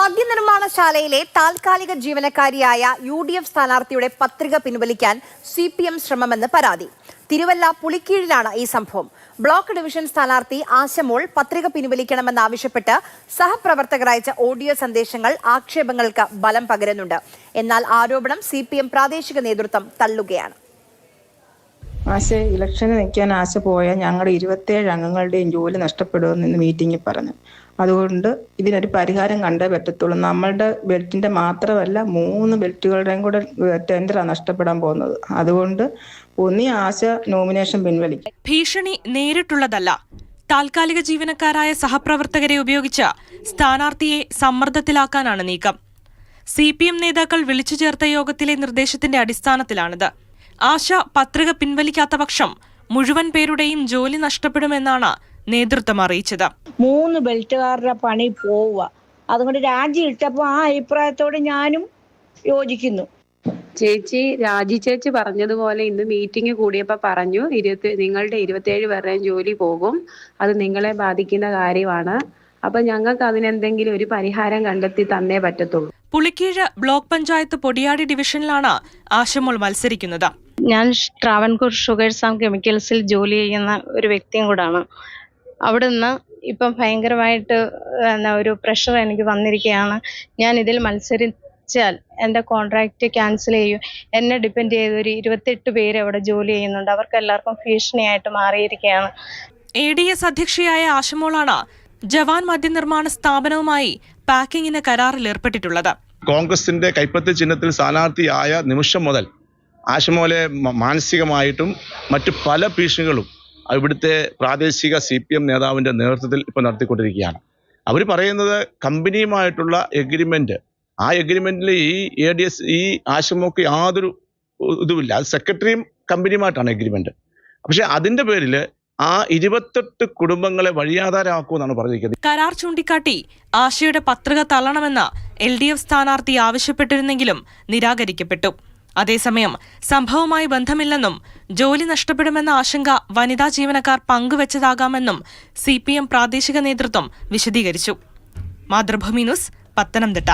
മദ്യനിർമ്മാണശാലയിലെ താൽക്കാലിക ജീവനക്കാരിയായ UDF സ്ഥാനാർത്ഥിയുടെ പത്രിക പിൻവലിക്കാൻ CPM ശ്രമമെന്ന് പരാതി. തിരുവല്ല പുളിക്കീഴിലാണ് ഈ സംഭവം. ബ്ലോക്ക് ഡിവിഷൻ സ്ഥാനാർത്ഥി ആശമോൾ പത്രിക പിൻവലിക്കണമെന്നാവശ്യപ്പെട്ട് സഹപ്രവർത്തകർ അയച്ച ഓഡിയോ സന്ദേശങ്ങൾ ആക്ഷേപങ്ങൾക്ക് ബലം പകരുന്നുണ്ട്. എന്നാൽ ആരോപണം CPM പ്രാദേശിക നേതൃത്വം തള്ളുകയാണ്. ഇലക്ഷന് നിൽക്കാൻ ആശ പോയ ഞങ്ങളുടെ 27 അംഗങ്ങളുടെയും ജോലി നഷ്ടപ്പെടുമെന്ന് മീറ്റിംഗിൽ പറഞ്ഞു. അതുകൊണ്ട് ഇതിനൊരു പരിഹാരം കണ്ടേ പറ്റത്തുള്ളൂ. നമ്മളുടെ ബെൽറ്റിന്റെ മാത്രമല്ല 3 ബെൽറ്റുകളുടെയും കൂടെ ടെൻഡറാണ് നഷ്ടപ്പെടാൻ പോകുന്നത്. അതുകൊണ്ട് ആശ നോമിനേഷൻ പിൻവലിക്കും. ഭീഷണി നേരിട്ടുള്ളതല്ല. താൽക്കാലിക ജീവനക്കാരായ സഹപ്രവർത്തകരെ ഉപയോഗിച്ച് സ്ഥാനാർത്ഥിയെ സമ്മർദ്ദത്തിലാക്കാനാണ് നീക്കം. CPM നേതാക്കൾ വിളിച്ചു ചേർത്ത യോഗത്തിലെ നിർദ്ദേശത്തിന്റെ അടിസ്ഥാനത്തിലാണിത്. ആശ പത്രിക പിൻവലിക്കാത്ത പക്ഷം മുഴുവൻ പേരുടെയും ജോലി നഷ്ടപ്പെടുമെന്നാണ് നേതൃത്വം അറിയിച്ചത്. 3 ബെൽറ്റുകാരുടെ പണി പോവുക. അതുകൊണ്ട് രാജി ഇട്ടപ്പോൾ ആ അഭിപ്രായത്തോട് ഞാനും യോജിക്കുന്നു. രാജി ചേച്ചി പറഞ്ഞതുപോലെ ഇന്ന് മീറ്റിംഗ് കൂടിയപ്പോൾ പറഞ്ഞു, നിങ്ങളുടെ 27 പേരുടെയും ജോലി പോകും, അത് നിങ്ങളെ ബാധിക്കുന്ന കാര്യമാണ്. അപ്പൊ ഞങ്ങൾക്ക് അതിനെന്തെങ്കിലും ഒരു പരിഹാരം കണ്ടെത്തി തന്നേ പറ്റത്തുള്ളൂ. പുളിക്കീഴ് ബ്ലോക്ക് പഞ്ചായത്ത് പൊടിയാടി ഡിവിഷനിലാണ് ആശമോൾ മത്സരിക്കുന്നത്. ഞാൻ ട്രാവൻകൂർ ഷുഗേഴ്സ് ആൻഡ് കെമിക്കൽസിൽ ജോലി ചെയ്യുന്ന ഒരു വ്യക്തിയും കൂടാണ്. അവിടുന്ന് ഇപ്പം ഭയങ്കരമായിട്ട് ഒരു പ്രഷർ എനിക്ക് വന്നിരിക്കുകയാണ്. ഞാൻ ഇതിൽ മത്സരിച്ചാൽ എൻ്റെ കോൺട്രാക്റ്റ് ക്യാൻസൽ ചെയ്യും. എന്നെ ഡിപ്പെൻഡ് ചെയ്ത് ഒരു 28 പേര് അവിടെ ജോലി ചെയ്യുന്നുണ്ട്. അവർക്ക് എല്ലാവർക്കും ഭീഷണിയായിട്ട് മാറിയിരിക്കുകയാണ്. ADS അധ്യക്ഷയായ ആശമോളാണ് ജവാൻ മദ്യനിർമ്മാണ സ്ഥാപനവുമായി പാക്കിങ്ങിന് കരാറിൽ ഏർപ്പെട്ടിട്ടുള്ളത്. കോൺഗ്രസിന്റെ കൈപ്പത്തി ചിഹ്നത്തിൽ സ്ഥാനാർത്ഥിയായ നിമിഷം മുതൽ ആശമോലെ മാനസികമായിട്ടും മറ്റു പല ഭീഷണികളും ഇവിടുത്തെ പ്രാദേശിക CPM നേതാവിന്റെ നേതൃത്വത്തിൽ ഇപ്പോൾ നടത്തിക്കൊണ്ടിരിക്കുകയാണ്. അവർ പറയുന്നത് കമ്പനിയുമായിട്ടുള്ള എഗ്രിമെന്റ്, ആ എഗ്രിമെന്റിൽ ഈ ADS ഈ ആശമോക്ക് യാതൊരു ഇതുമില്ല. അത് സെക്രട്ടറിയും കമ്പനിയുമായിട്ടാണ് എഗ്രിമെന്റ്. പക്ഷെ അതിന്റെ പേരിൽ ആ 28 കുടുംബങ്ങളെ വഴിയാധാരമാക്കുമെന്നാണ് പറഞ്ഞിരിക്കുന്നത്. കരാർ ചൂണ്ടിക്കാട്ടി ആശയുടെ പത്രിക തള്ളണമെന്ന് LDF സ്ഥാനാർത്ഥി ആവശ്യപ്പെട്ടിരുന്നെങ്കിലും നിരാകരിക്കപ്പെട്ടു. അതേസമയം സംഭവവുമായി ബന്ധമില്ലെന്നും ജോലി നഷ്ടപ്പെടുമെന്ന ആശങ്ക വനിതാ ജീവനക്കാർ പങ്കുവച്ചതാകാമെന്നും CPM പ്രാദേശിക നേതൃത്വം വിശദീകരിച്ചു. മാതൃഭൂമി ന്യൂസ്, പത്തനംതിട്ട.